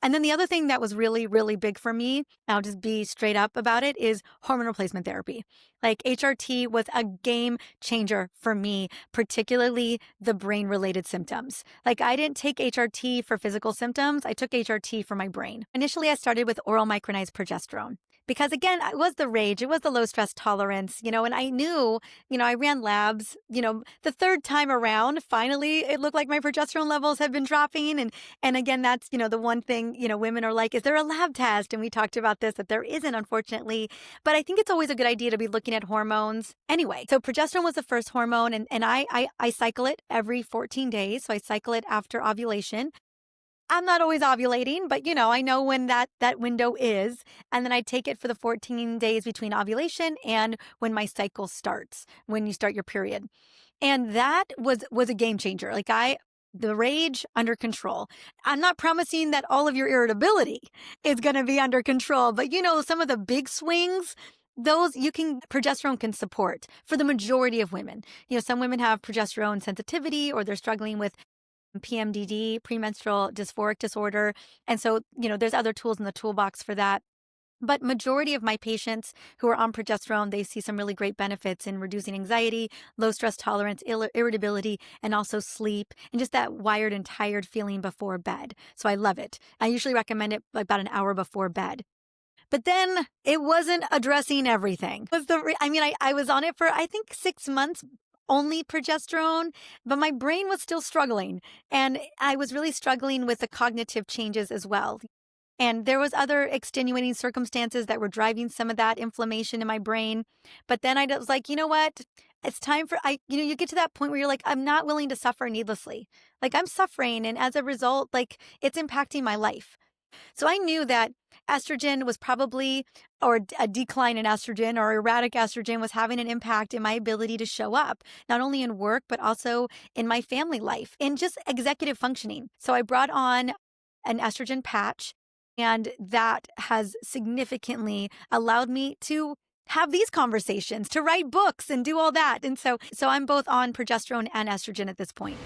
And then the other thing that was really, really big for me, I'll just be straight up about it, is hormone replacement therapy. Like HRT was a game changer for me, particularly the brain related symptoms. Like I didn't take HRT for physical symptoms, I took HRT for my brain. Initially, I started with oral micronized progesterone. Because again, it was the rage, it was the low stress tolerance, and I knew, I ran labs, the third time around, finally, it looked like my progesterone levels had been dropping. And again, that's, the one thing, women are like, is there a lab test? And we talked about this, that there isn't, unfortunately. But I think it's always a good idea to be looking at hormones. Anyway, so progesterone was the first hormone, and I cycle it every 14 days. So I cycle it after ovulation. I'm not always ovulating, but I know when that window is. And then I take it for the 14 days between ovulation and when my cycle starts, when you start your period. And that was a game changer. Like the rage under control. I'm not promising that all of your irritability is going to be under control, but some of the big swings, those progesterone can support for the majority of women. Some women have progesterone sensitivity, or they're struggling with PMDD, premenstrual dysphoric disorder. And so, there's other tools in the toolbox for that. But majority of my patients who are on progesterone, they see some really great benefits in reducing anxiety, low stress tolerance, irritability, and also sleep, and just that wired and tired feeling before bed. So I love it. I usually recommend it about an hour before bed. But then it wasn't addressing everything. I was on it for, I think, 6 months, only progesterone, but my brain was still struggling. And I was really struggling with the cognitive changes as well. And there was other extenuating circumstances that were driving some of that inflammation in my brain. But then I was like, you know what? It's time for, you get to that point where you're like, I'm not willing to suffer needlessly. Like I'm suffering. And as a result, like it's impacting my life. So I knew that estrogen was probably, or a decline in estrogen or erratic estrogen was having an impact in my ability to show up, not only in work, but also in my family life and just executive functioning. So I brought on an estrogen patch, and that has significantly allowed me to have these conversations, to write books and do all that. And so I'm both on progesterone and estrogen at this point.